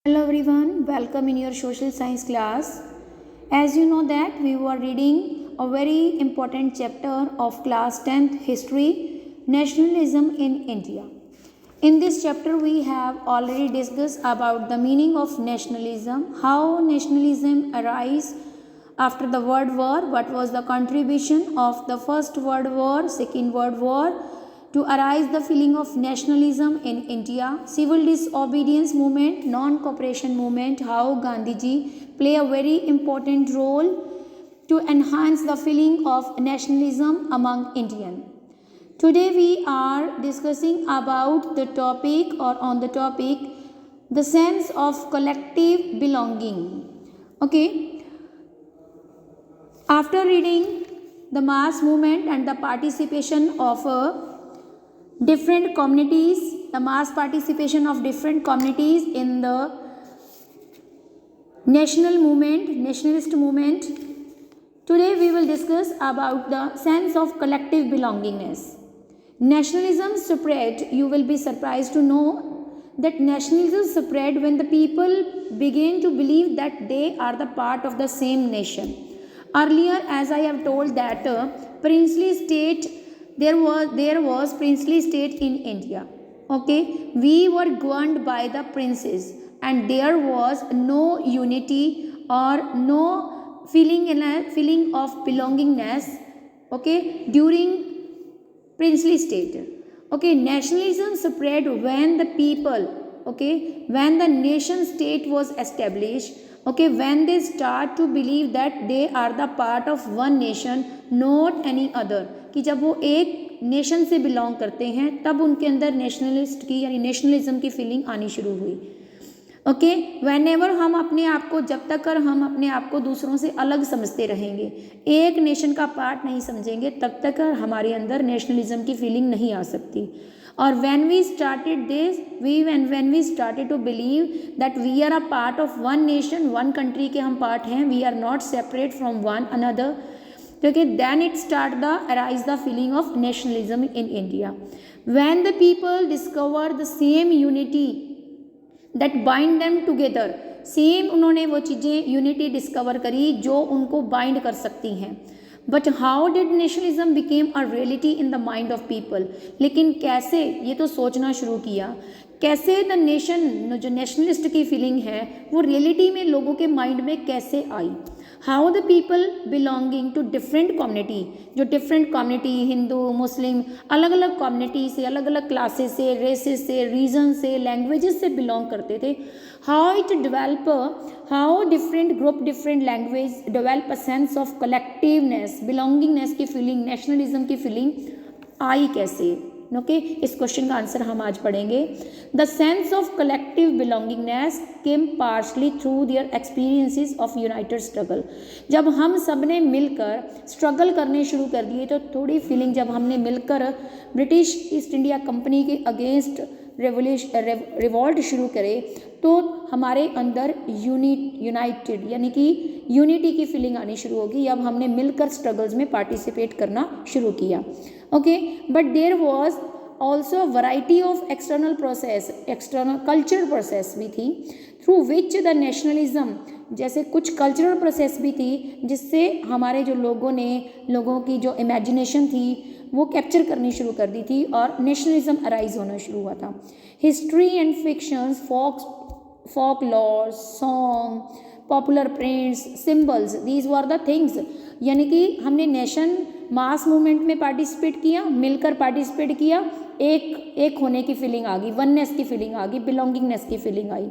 Hello everyone, welcome in your social science class. As you know that we were reading a very important chapter of class 10th history, nationalism in India. In this chapter we have already discussed about the meaning of nationalism, how nationalism arose after the World War, what was the contribution of the First World War, Second World War, to arise the feeling of nationalism in India, civil disobedience movement, non-cooperation movement, how Gandhiji play a very important role to enhance the feeling of nationalism among Indians. Today we are discussing about the topic or on the topic the sense of collective belonging. Okay. After reading the mass movement and the participation of different communities, the mass participation of different communities in the nationalist movement. Today we will discuss about the sense of collective belongingness. Nationalism spread, you will be surprised to know that nationalism spread when the people begin to believe that they are the part of the same nation. Earlier, as I have told that princely state, there was princely state in India. Okay, we were governed by the princes, and there was no unity or no feeling of belongingness. Okay, during princely state. Okay, nationalism spread when the people, okay, when the nation state was established. Okay, when they start to believe that they are the part of one nation, not any other, कि जब वो एक nation से belong करते हैं तब उनके अंदर नेशनलिस्ट की यानी नेशनलिज्म की फीलिंग आनी शुरू हुई. ओके, वेन एवर हम अपने आप को जब तक हम अपने आप को दूसरों से अलग समझते रहेंगे, एक नेशन का पार्ट नहीं समझेंगे, तब तक हमारे अंदर नेशनलिज्म की फीलिंग नहीं आ सकती. और when we started this, when we started to believe that we are a part of one nation, one country के हम part हैं, we are not separate from one another, okay, then it start the arise the feeling of nationalism in India. When the people discover the same unity that bind them together, same उन्होंने वो चीज़ें unity discover करी जो उनको bind कर सकती हैं. But how did nationalism became a reality in the mind of people, लेकिन कैसे ये तो सोचना शुरू किया, कैसे द नेशन जो नेशनलिस्ट की फीलिंग है वो रियलिटी में लोगों के माइंड में कैसे आई. How the people belonging to different community, जो डिफरेंट कम्युनिटी हिंदू मुस्लिम अलग अलग कम्युनिटी से अलग अलग क्लासेस से रेसेस से रीजन से लैंग्वेजेस से बिलोंग करते थे, how it develop, how different group different language develop a sense of collectiveness, belongingness की फीलिंग, नेशनलिज्म की फीलिंग आई कैसे. ओके, इस क्वेश्चन का आंसर हम आज पढ़ेंगे. The sense of collective belongingness came partially through their experiences of United struggle. जब हम सब ने मिलकर स्ट्रगल करने शुरू कर दिए तो थोड़ी फीलिंग, जब हमने मिलकर ब्रिटिश ईस्ट इंडिया कंपनी के अगेंस्ट रिवॉल्ट शुरू करे तो हमारे अंदर यूनाइटेड यानी कि यूनिटी की फीलिंग आनी शुरू होगी. अब हमने मिलकर स्ट्रगल्स में पार्टिसिपेट करना शुरू किया. Okay, but there was also variety of external process, external cultural process भी थी थ्रू विच द नेशनलिज्म, जैसे कुछ कल्चरल प्रोसेस भी थी जिससे हमारे जो लोगों की जो इमेजिनेशन थी वो कैप्चर करनी शुरू कर दी थी और नेशनलिज्म अराइज होना शुरू हुआ था. History and fictions, folk lore, song, popular prints, symbols, these were the things. यानी कि हमने नेशन मास मूवमेंट में पार्टिसिपेट किया, मिलकर पार्टिसिपेट किया, एक होने की फीलिंग आ गई, वननेस की फीलिंग आ गई, बिलोंगिंगनेस की फीलिंग आई.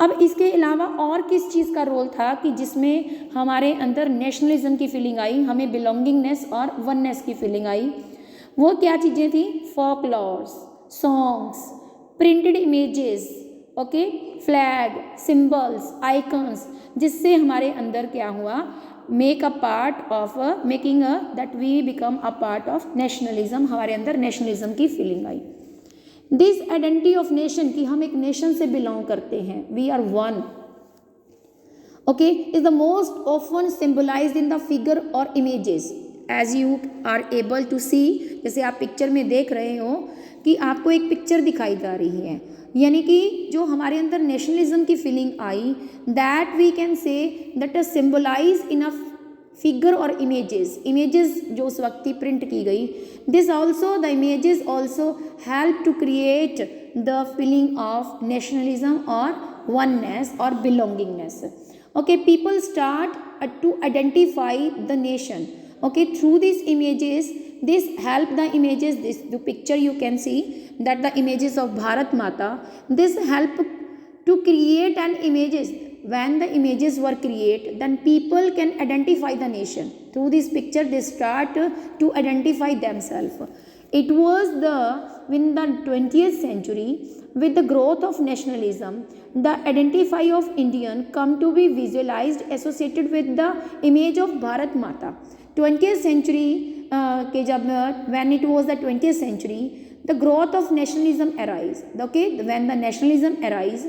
अब इसके अलावा और किस चीज़ का रोल था कि जिसमें हमारे अंदर नेशनलिज्म की फीलिंग आई, हमें बिलोंगिंगनेस और वननेस की फीलिंग आई. वो क्या चीज़ें थी? Folk lores, songs, printed images, okay, flag, symbols, icons, जिससे हमारे अंदर क्या हुआ, make a part of making that we become a part of nationalism, हमारे अंदर नेशनलिज्म की फीलिंग आई. दिस आइडेंटिटी ऑफ नेशन, कि हम एक नेशन से बिलोंग करते हैं, we are one, okay, is the most often symbolized in the figure और images. As you are able to see, जैसे आप पिक्चर में देख रहे हो कि आपको एक पिक्चर दिखाई जा रही है, यानी कि जो हमारे अंदर नेशनलिज्म की फीलिंग आई, that we can say that is symbolize in a figure और इमेजेस जो उस वक्त ही प्रिंट की गई. This also the images also help to create the feeling of nationalism और oneness or belongingness. Okay, people start to identify the nation. Okay, through these images, this help the images, this the picture you can see that the images of Bharat Mata, this help to create an images. When the images were created, then people can identify the nation. Through this picture, they start to identify themselves. It was in the 20th century, with the growth of nationalism, the identify of Indian come to be visualized associated with the image of Bharat Mata. 20th century के जब when it was the 20th century, the growth of nationalism arise. Okay, when the nationalism arise,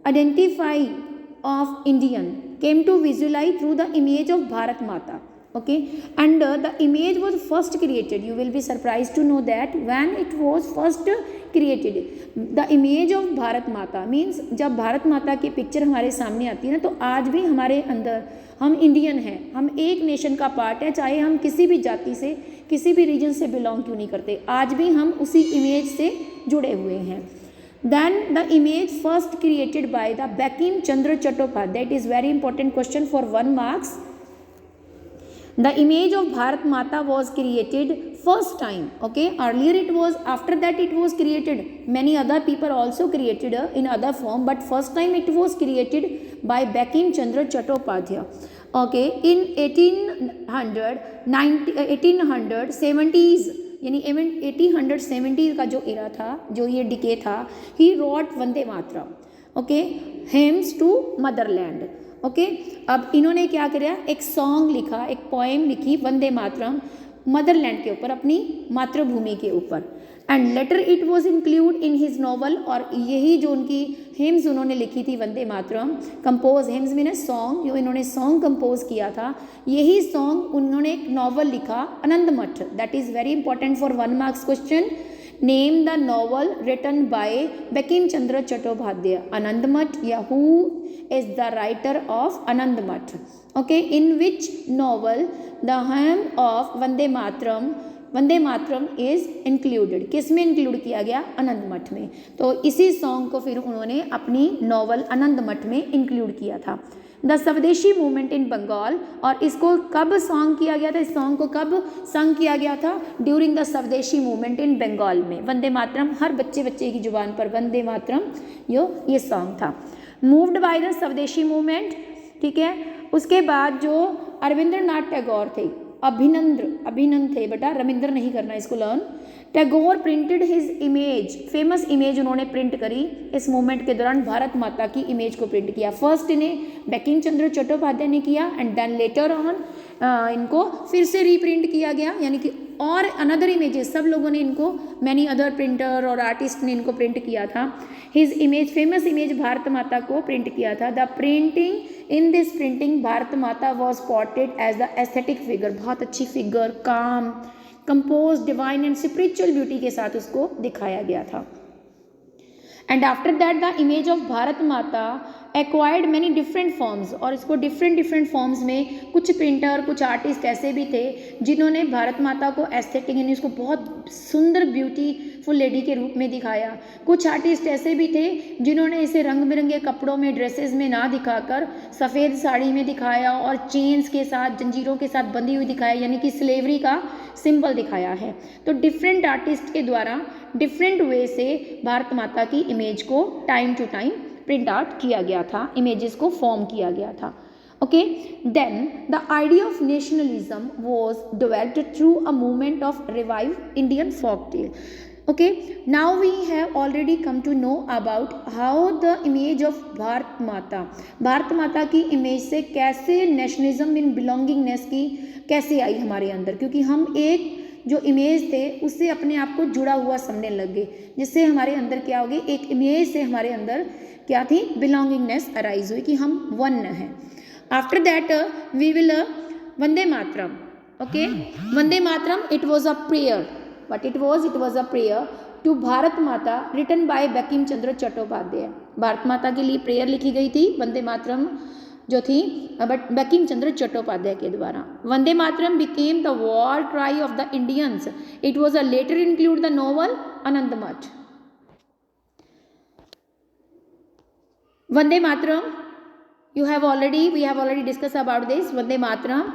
identify of Indian came to visualize through the image of Bharat Mata. Okay, and the image was first created. You will be surprised to know that when it was first created, the image of Bharat Mata means जब भारत माता की picture हमारे सामने आती है ना, तो आज भी हमारे अंदर हम इंडियन हैं, हम एक नेशन का पार्ट है, चाहे हम किसी भी जाति से किसी भी रीजन से बिलोंग क्यों नहीं करते, आज भी हम उसी इमेज से जुड़े हुए हैं. Then the image first created by the Bankim Chandra Chattopadhyay. It is very important question for 1 marks. The image of Bharat Mata was created first time. Okay, earlier it was, after that it was created, many other people also created in other form, but first time it was created by Bankim Chandra Chattopadhyay. Okay, in 1870s, यानी 1870 का जो इरा था, जो ये डिके था, he wrote Vande Mataram. Okay, hymns to motherland. Okay, अब इन्होंने क्या किया, एक सॉन्ग लिखा, एक पोएम लिखी वंदे मातरम मदरलैंड के ऊपर, अपनी मातृभूमि के ऊपर. And later it was include in his novel. और यही जो उनकी हेम्स उन्होंने लिखी थी Vande Mataram, compose, हेम्स mean song, जो इन्होंने सॉन्ग कंपोज किया था, यही सॉन्ग उन्होंने एक नॉवल लिखा Anand Math. That is very important for 1 marks question. Name the novel written by Bankim Chandra Chattopadhyay. Anand Math, या who is the writer of Anand Math. Okay, in which novel the hymn of Vande Mataram is included. किस में इंक्लूड किया गया, आनंद मठ में. तो इसी सॉन्ग को फिर उन्होंने अपनी नॉवल आनंद मठ में इंक्लूड किया था. द स्वदेशी मूवमेंट इन बंगाल. और इसको कब सॉन्ग किया गया था, इस सॉन्ग को कब संग किया गया था, ड्यूरिंग द स्वदेशी मूवमेंट इन बंगाल में. वंदे मातरम, हर बच्चे की जुबान पर वंदे मातरम ये सॉन्ग था. मूव्ड बाय द स्वदेशी मूवमेंट. ठीक है, उसके बाद जो रविंद्रनाथ टैगोर थे, अभिनंद थे बेटा, रविंद्र नहीं करना इसको learn. Tagore printed his image, famous image उन्होंने प्रिंट करी इस मूवमेंट के दौरान, भारत माता की इमेज को प्रिंट किया. फर्स्ट इन्हें बंकिम चंद्र चट्टोपाध्याय ने किया, एंड देन लेटर ऑन इनको फिर से रीप्रिंट किया गया, यानी कि और अनदर इमेजेस सब लोगों ने इनको, मैनी अदर प्रिंटर और आर्टिस्ट ने इनको प्रिंट किया था. His image, famous image Bharat Mata को प्रिंट किया था. The printing, in this printing Bharat Mata was portrait as the aesthetic figure. बहुत अच्छी figure, calm, compose, divine and spiritual beauty के साथ उसको दिखाया गया था. And after that the image of Bharat Mata acquired many different forms. और इसको डिफरेंट फॉर्म्स में कुछ प्रिंटर, कुछ आर्टिस्ट ऐसे भी थे जिन्होंने भारत माता को एस्थेटिक, यानी उसको बहुत सुंदर ब्यूटीफुल लेडी के रूप में दिखाया. कुछ आर्टिस्ट ऐसे भी थे जिन्होंने इसे रंग बिरंगे कपड़ों में, ड्रेसेस में ना दिखाकर सफ़ेद साड़ी में दिखाया और चेन्स के साथ, जंजीरों के साथ बंधी हुई दिखाया, यानी कि स्लेवरी का सिंबल दिखाया है. तो डिफरेंट आर्टिस्ट के द्वारा डिफरेंट वे से भारत माता की इमेज को time to time print out किया गया था, इमेजेस को फॉर्म किया गया था. Okay, then the idea of nationalism was developed through a movement of revive Indian folk tale. Okay, now we have already come to know about how the image of Bharat माता की image से कैसे nationalism in belongingness की कैसे आई हमारे अंदर, क्योंकि हम एक जो इमेज थे उससे अपने आप को जुड़ा हुआ समझने लग गए, जिससे हमारे अंदर क्या हो गई, एक इमेज से हमारे अंदर क्या थी, बिलोंगिंगनेस अराइज हुई कि हम वन हैं. After that we will Vande Mataram. Okay, Vande Mataram it was a prayer, but it was a prayer to Bharat Mata written by Bankim Chandra Chattopadhyay. Bharat Mata के लिए प्रेयर लिखी गई थी वंदे मातरम जो थी बट बंकिम चंद्र चट्टोपाध्याय के द्वारा। Vande Mataram became the war cry of the Indians. It was a letter include the novel Anandmath. Vande Mataram, we have already discussed about this Vande Mataram.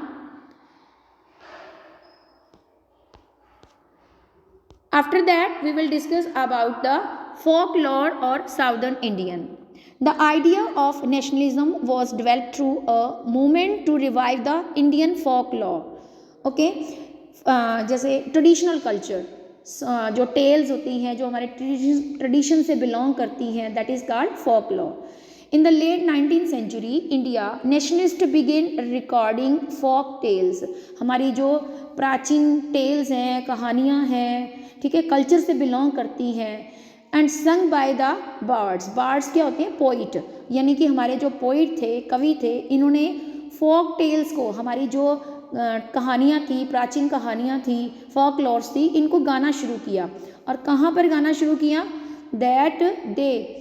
After that we will discuss about the folklore or Southern Indian. The idea of nationalism was developed through a movement to revive the Indian folklore. Okay, जैसे traditional culture, जो tales होती हैं जो हमारे tradition से belong करती हैं, that is called folklore. In the late 19th century, India nationalists began recording folk tales. हमारी जो प्राचीन टेल्स हैं, कहानियाँ हैं, ठीक है, कल्चर से बिलोंग करती हैं, and sung by the birds. Birds क्या होते हैं? पोइट, यानी कि हमारे जो पोइट थे, कवि थे, इन्होंने फोक टेल्स को, हमारी जो कहानियाँ थी, प्राचीन कहानियाँ थी, फोक लॉर्स थी, इनको गाना शुरू किया. और कहाँ पर गाना शुरू किया? दैट दे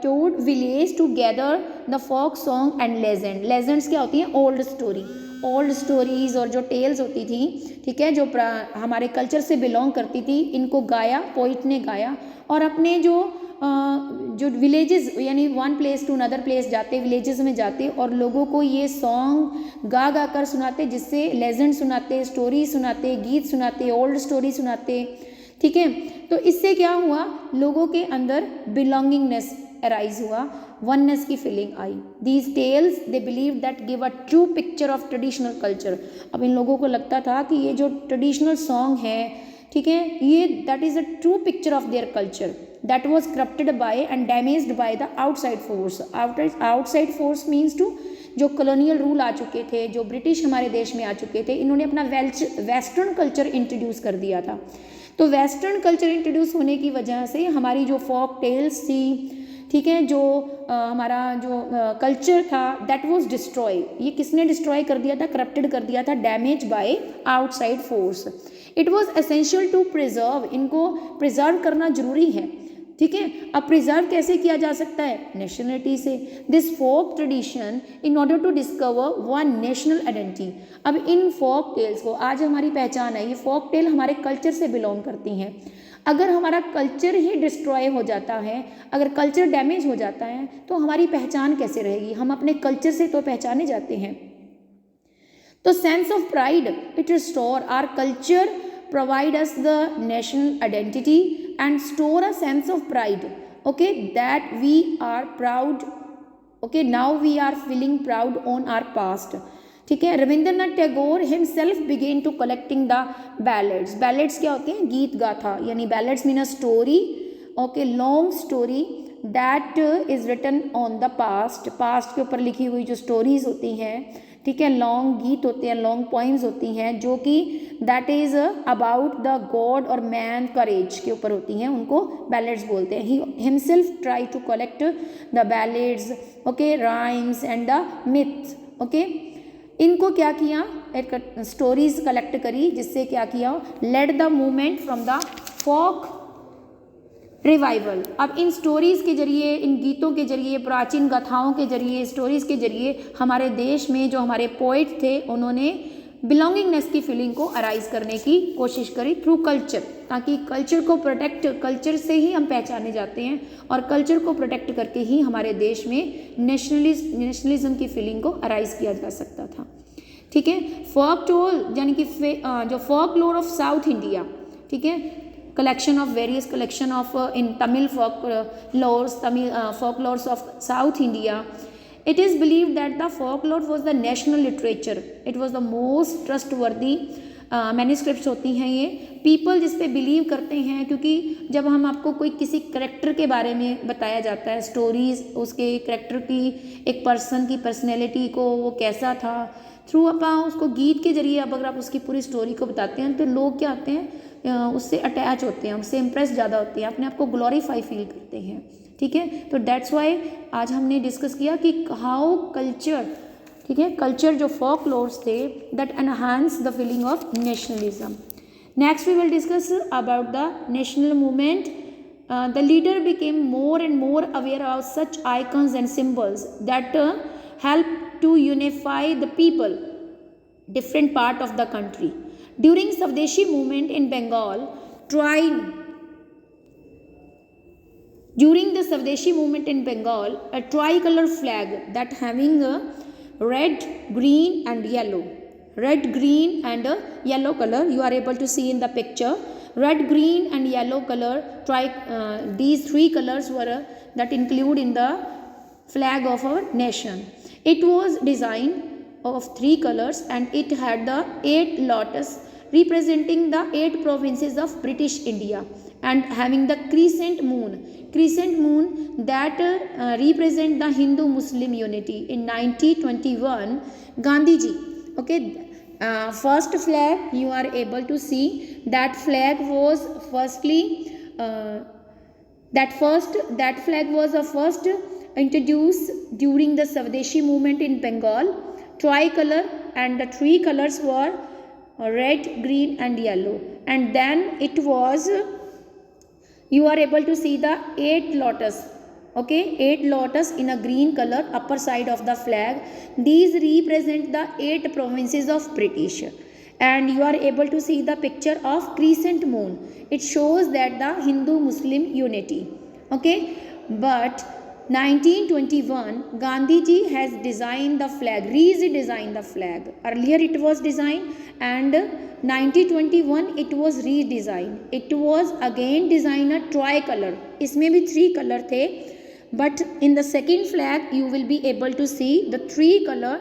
टूड village to gather the folk song and legend. Legends क्या होती हैं? ओल्ड स्टोरी, ओल्ड स्टोरीज और जो टेल्स होती थी, ठीक है, जो हमारे कल्चर से बिलोंग करती थी, इनको गाया, पोइट ने गाया. और अपने जो विलेजेस, यानी one place to another place जाते, विलेजेस में जाते और लोगों को ये सॉन्ग गा गा कर सुनाते, जिससे लेजेंड सुनाते, स्टोरी सुनाते, गीत सुनाते, ओल्ड स्टोरी सुनाते, ठीक है. तो इससे क्या हुआ? लोगों के अंदर बिलोंगिंगनेस अराइज हुआ, वननेस की फीलिंग आई. These tales they believe that give a true picture of traditional culture. अब इन लोगों को लगता था कि ये जो ट्रेडिशनल सॉन्ग है, ठीक है, ये that is a true picture of their culture that was corrupted by and damaged by the outside force. Outside force means to जो कॉलोनियल रूल आ चुके थे, जो ब्रिटिश हमारे देश में आ चुके थे, इन्होंने अपना वेस्टर्न कल्चर इंट्रोड्यूस कर दिया था. तो वेस्टर्न कल्चर इंट्रोड्यूस होने की वजह से हमारी जो फोक टेल्स थी, ठीक है, जो हमारा जो कल्चर था, दैट वाज डिस्ट्रॉय. ये किसने डिस्ट्रॉय कर दिया था? करप्टेड कर दिया था, damage by outside force. It was essential to preserve. इनको प्रिजर्व करना जरूरी है, ठीक है. अब प्रिजर्व कैसे किया जा सकता है? नेशनलिटी से. This folk tradition in order to discover one national identity. अब इन फोक टेल्स को, आज हमारी पहचान है, ये फोक टेल हमारे कल्चर से बिलोंग करती हैं. अगर हमारा कल्चर ही डिस्ट्रॉय हो जाता है, अगर कल्चर डैमेज हो जाता है, तो हमारी पहचान कैसे रहेगी? हम अपने कल्चर से तो पहचाने जाते हैं. तो sense of pride it restore our culture, provide us the national identity and store a sense of pride, okay, that we are proud, okay, now we are feeling proud on our past, ठीक है. Rabindranath Tagore himself began to collecting the ballads. Ballads क्या होते हैं? गीत गाथा, यानी ballads mean a story, okay, long story that is written on the past. Past के ऊपर लिखी हुई जो स्टोरीज होती हैं, ठीक है, लॉन्ग गीत होते हैं, लॉन्ग पोइम्स होती हैं, जो कि that is about the god और मैन करेज के ऊपर होती हैं, उनको बैलेड्स बोलते हैं. He himself try to collect the ballads, okay, rhymes and the myth, okay. इनको क्या किया? एक स्टोरीज कलेक्ट करी, जिससे क्या किया? Led the movement from the folk revival. अब इन स्टोरीज़ के जरिए, इन गीतों के जरिए, प्राचीन गाथाओं के जरिए, स्टोरीज़ के जरिए हमारे देश में जो हमारे पोइट थे, उन्होंने बिलोंगिंगनेस की फीलिंग को अराइज करने की कोशिश करी थ्रू कल्चर, ताकि कल्चर को प्रोटेक्ट, कल्चर से ही हम पहचाने जाते हैं और कल्चर को प्रोटेक्ट करके ही हमारे देश में नेशनलिज्म की फीलिंग को अराइज किया जा सकता था, ठीक है. फोक टोल यानी कि जो फोक लोर ऑफ साउथ इंडिया, ठीक है, collection of various collection of in Tamil folklores of South India. It is believed that the folklore was the national literature. It was the most trustworthy manuscripts होती हैं ये. People जिस पे believe करते हैं, क्योंकि जब हम आपको कोई किसी करेक्टर के बारे में बताया जाता है, स्टोरीज, उसके करेक्टर की, एक पर्सन की पर्सनैलिटी को, वो कैसा था, थ्रू अपना उसको गीत के जरिए, अब अगर आप उसकी पूरी स्टोरी को बताते हैं, तो लोग क्या आते हैं, उससे अटैच होते हैं, उससे इम्प्रेस ज़्यादा होते हैं, अपने आप को ग्लोरीफाई फील करते हैं, ठीक है. तो दैट्स वाई आज हमने डिस्कस किया कि हाउ कल्चर ठीक है, कल्चर जो फोक लोर्स थे that enhance the feeling of nationalism. Next we will discuss about the national movement. The leader became more and more aware of such icons and symbols that help to unify the people, different part of the country. During Swadeshi movement in Bengal, during the Swadeshi movement in Bengal, a tricolor flag that having a red, green and yellow. Red, green and yellow color you are able to see in the picture. Red, green and yellow color, these three colors were that include in the flag of our nation. It was designed of three colors and it had the 8 lotus representing the 8 provinces of British India and having the crescent moon that represent the Hindu Muslim unity. In 1921 Gandhiji, okay, first flag you are able to see that flag was firstly that flag was first introduced during the Swadeshi movement in Bengal, tricolor, and the three colors were red, green and yellow, and then it was you are able to see the 8 lotus, okay, 8 lotus in a green color upper side of the flag. These represent the 8 provinces of British, and you are able to see the picture of crescent moon. It shows that the Hindu Muslim unity, okay. But 1921 Gandhiji has designed the flag, redesigned the flag. Earlier it was designed and 1921 it was redesigned. It was again designed a tricolor. इसमें भी 3 color थे, but in the second flag you will be able to see the 3 color,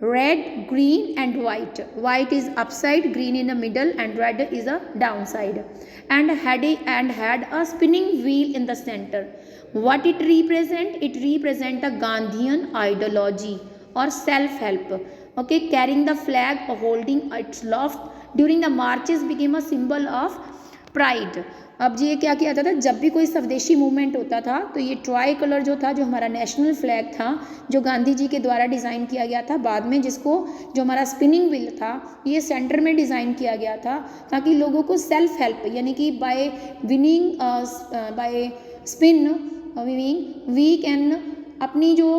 red, green and white. White is upside, green in the middle and red is a downside, and had a spinning wheel in the center. What it represent? It represent a Gandhian ideology or self-help, okay. Carrying the flag or holding its aloft during the marches became a symbol of pride. अब ये क्या किया जाता था, जब भी कोई स्वदेशी मूवमेंट होता था तो ये ट्राई कलर जो था, जो हमारा नेशनल फ्लैग था, जो गांधी जी के द्वारा डिज़ाइन किया गया था बाद में, जिसको जो हमारा स्पिनिंग व्हील था ये सेंटर में डिज़ाइन किया गया था ताकि लोगों को सेल्फ हेल्प, यानी कि by winning by spin winning we can अपनी जो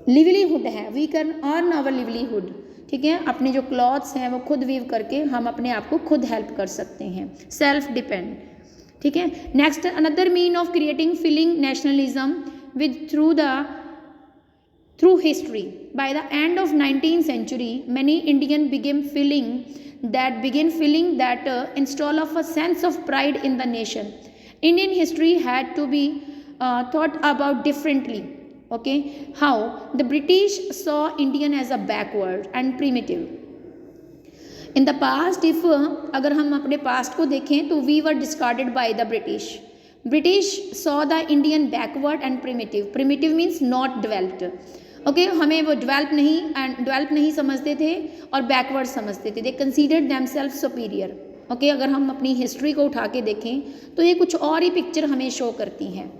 लिवलीहुड है, we can earn our livelihood, ठीक है, अपने जो क्लॉथ्स हैं वो खुद वीव करके हम अपने आप को खुद हेल्प कर सकते हैं, सेल्फ डिपेंड, ठीक है. Next, another mean of creating feeling nationalism with through history. By the end of 19th century many Indian began feeling that install of a sense of pride in the nation. Indian history had to be thought about differently. Okay, how the British saw Indian as a backward and primitive. In the past, if अगर हम अपने past को देखें तो we were discarded by the British. British saw the Indian backward and primitive. Primitive means not developed. Okay, हमें वो develop नहीं समझते थे और backward समझते थे. They considered themselves superior. Okay, अगर हम अपनी history को उठा के देखें तो ये कुछ और ही picture हमें show करती हैं.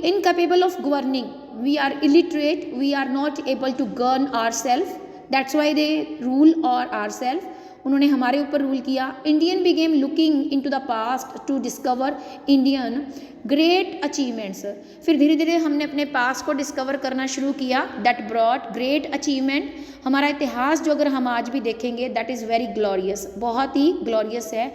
Incapable of governing, we are illiterate, we are not able to govern ourselves, that's why they rule ourselves. उन्होंने हमारे ऊपर रूल किया. Indian began looking into the past to discover Indian great achievements. फिर धीरे धीरे हमने अपने पास्ट को डिस्कवर करना शुरू किया. That brought great achievement. हमारा इतिहास जो अगर हम आज भी देखेंगे that is very glorious, बहुत ही glorious है.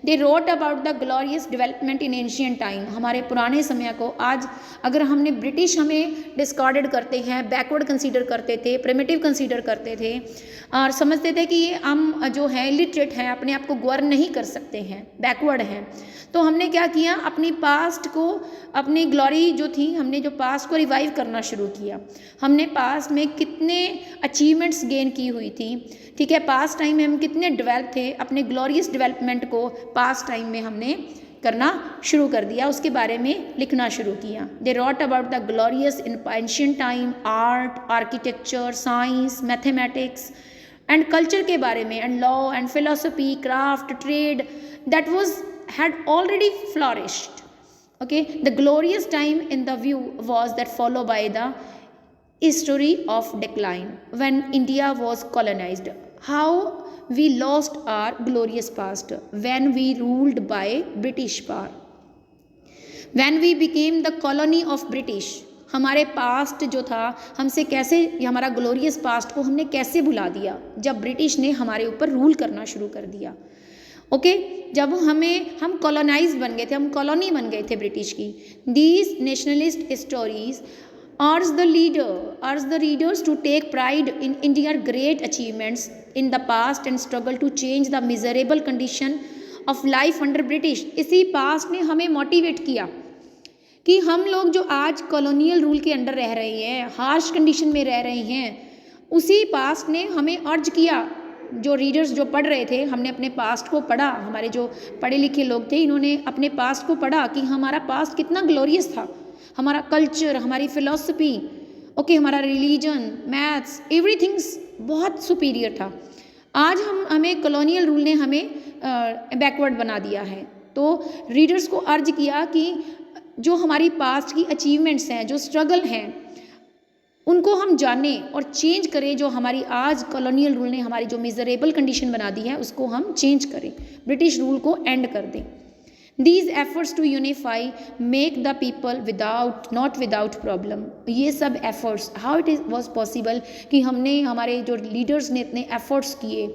They wrote about the glorious development in ancient time. हमारे पुराने समय को आज अगर हमने ब्रिटिश हमें डिस्कार्डेड करते हैं, बैकवर्ड कंसीडर करते थे, प्रिमिटिव कंसीडर करते थे और समझते थे कि ये हम जो है इलिटरेट हैं, अपने आप को गवर्न नहीं कर सकते हैं, बैकवर्ड हैं, तो हमने क्या किया, अपनी पास्ट को, अपनी ग्लोरी जो थी, हमने जो पास्ट को रिवाइव करना शुरू किया. हमने पास्ट में कितने अचीवमेंट्स गेन की हुई थी, ठीक है, पास्ट टाइम में हम कितने डेवलप थे, अपने ग्लोरियस डेवलपमेंट को पास्ट टाइम में हमने करना शुरू कर दिया, उसके बारे में लिखना शुरू किया. They wrote about the glorious in ancient time, art, architecture, science, mathematics and culture के बारे में, and law and philosophy, craft, trade, that was had already flourished. Okay, the glorious time in the view was that followed by the Story of decline when India was colonized. How we lost our glorious past when we ruled by British power. When we became the colony of British, हमारे past जो था हमसे कैसे, हमारा glorious past को हमने कैसे भुला दिया जब ब्रिटिश ने हमारे ऊपर रूल करना शुरू कर दिया. ओके जब हम कॉलोनाइज बन गए थे, हम कॉलोनी बन गए थे ब्रिटिश की. These nationalist stories urge the readers to take pride in India's great achievements in the past and struggle to change the miserable condition of life under British. इसी पास्ट ने हमें मोटिवेट किया कि हम लोग जो आज कॉलोनियल रूल के अंडर रह रहे हैं, हार्श कंडीशन में रह रहे हैं, उसी पास्ट ने हमें अर्ज किया. जो रीडर्स जो पढ़ रहे थे, हमने अपने पास्ट को पढ़ा, हमारे जो पढ़े लिखे लोग थे इन्होंने अपने पास्ट को पढ़ा कि हमारा पास्ट कितना ग्लोरियस था, हमारा कल्चर, हमारी फिलॉसफी, ओके हमारा रिलीजन, मैथ्स, एवरीथिंग्स बहुत सुपीरियर था. आज हमें कॉलोनियल रूल ने हमें बैकवर्ड बना दिया है. तो रीडर्स को अर्ज किया कि जो हमारी पास्ट की अचीवमेंट्स हैं, जो स्ट्रगल हैं, उनको हम जानें और चेंज करें. जो हमारी आज कॉलोनियल रूल ने हमारी जो मिजरेबल कंडीशन बना दी है उसको हम चेंज करें, ब्रिटिश रूल को एंड कर दें. These efforts to unify make the people not without problem. ये सब efforts, how it was possible कि हमने, हमारे जो leaders ने इतने efforts किए,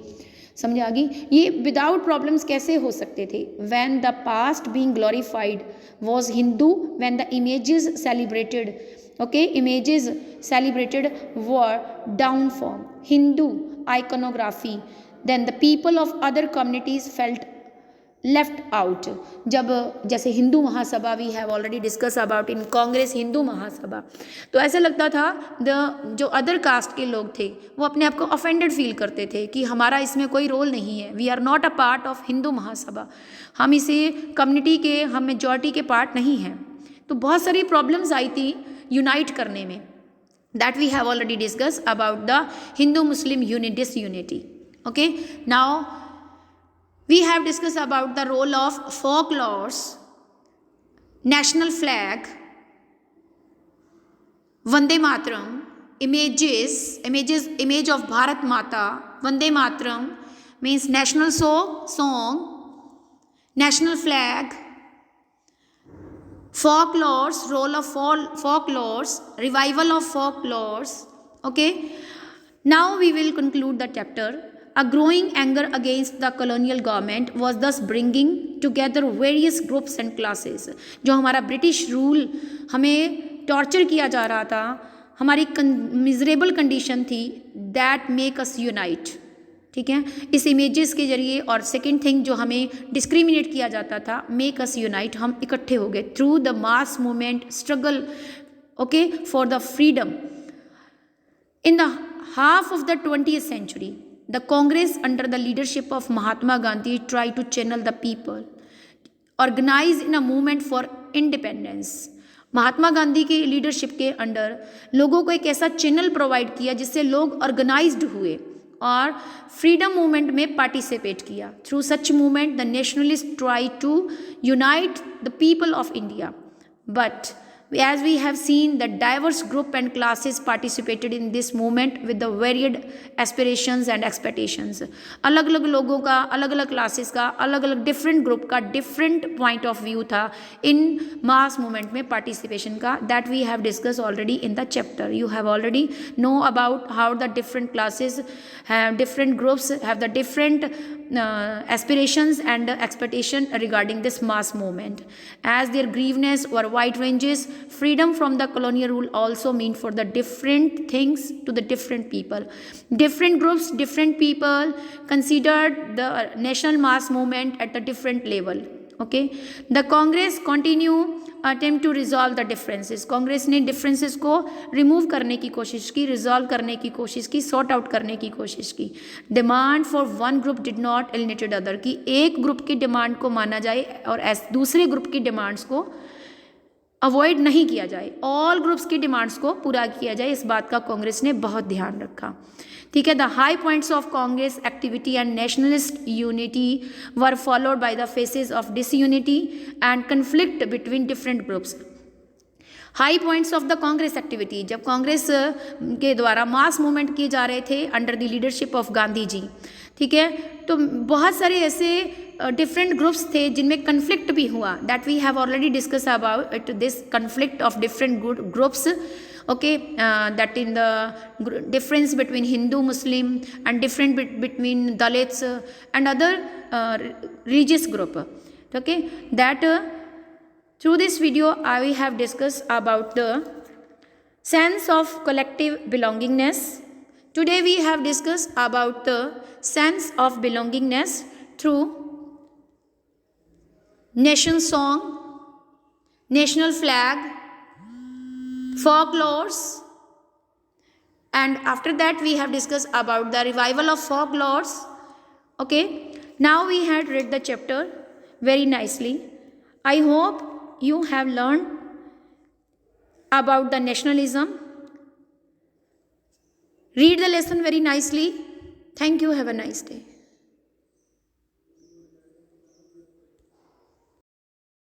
समझ आ गई, ये विदाउट प्रॉब्लम्स कैसे हो सकते थे. When the past being glorified was Hindu, when the images celebrated were downfall, Hindu iconography, then the people of other communities felt left out. जब जैसे Hindu Mahasabha, we have already discuss about in Congress Hindu Mahasabha, तो ऐसा लगता था जो अदर कास्ट के लोग थे वो अपने आप को ऑफेंडेड फील करते थे कि हमारा इसमें कोई रोल नहीं है, we are not a part of Hindu Mahasabha, हम इसे कम्युनिटी के, हम मेजॉरिटी के पार्ट नहीं हैं. तो बहुत सारी प्रॉब्लम्स आई थी यूनाइट करने में. That we have already discuss about the Hindu Muslim disunity. Okay now we have discussed about the role of folklores, national flag, Vande Mataram, image of Bharat Mata. Vande Mataram means national song, national flag, folklores, role of folklores, revival of folklores. Okay, now we will conclude the chapter. A growing anger against the colonial government was thus bringing together various groups and classes. जो हमारा British rule हमें torture किया जा रहा था, हमारी miserable condition थी, that make us unite. ठीक है, इस इमेजेस के जरिए. और सेकेंड थिंग जो हमें डिस्क्रिमिनेट किया जाता था, मेक अस यूनाइट, हम इकट्ठे हो गए through the mass movement struggle, okay, for the freedom. In the half of the 20th century, the Congress under the leadership of Mahatma Gandhi tried to channel the people, organize in a movement for independence. Mahatma Gandhi की leadership के under लोगों को एक ऐसा channel provide किया जिससे लोग organized हुए और फ्रीडम मूवमेंट में पार्टिसिपेट किया. Through such movement the nationalist try to unite the people of India, but as we have seen, the diverse group and classes participated in this movement with the varied aspirations and expectations. अलग अलग लोगों का, अलग अलग classes का, अलग अलग different group का डिफरेंट पॉइंट ऑफ व्यू था इन मास मूवमेंट में पार्टिसिपेशन का. That we have discuss already in the chapter. You have already know about how the different classes have, different groups have the different aspirations and expectation regarding this mass movement. As their grievances were wide ranges, freedom from the colonial rule also meant for the different things to the different people. Different groups, different people considered the national mass movement at a different level. Okay, the Congress continue attempt to resolve the differences. Congress ने differences को remove करने की कोशिश की, resolve करने की कोशिश की, सॉर्ट आउट करने की कोशिश की. Demand for one group did not alienated other, कि एक ग्रुप की डिमांड को माना जाए और दूसरे ग्रुप की डिमांड्स को अवॉइड नहीं किया जाए, ऑल ग्रुप्स की डिमांड्स को पूरा किया जाए. इस बात का कांग्रेस ने बहुत ध्यान रखा. ठीक है, the high points of Congress activity and nationalist unity were followed by the faces of disunity and conflict between different groups. High points of the Congress activity, जब कांग्रेस के द्वारा मास मूवमेंट किए जा रहे थे under the leadership of Gandhi ji, ठीक है, तो बहुत सारे ऐसे डिफरेंट ग्रुप्स थे जिनमें कन्फ्लिक्ट भी हुआ, that we have already discuss about this conflict of different groups, okay, that in the difference between Hindu Muslim and different between Dalits and other religious group, okay, that through this video I have discussed about the sense of collective belongingness. Today we have discussed about the sense of belongingness through nation song, national flag, folklores, and after that we have discussed about the revival of folklores. Okay, now we had read the chapter very nicely. I hope you have learned about the nationalism. Read the lesson very nicely. Thank you. Have a nice day.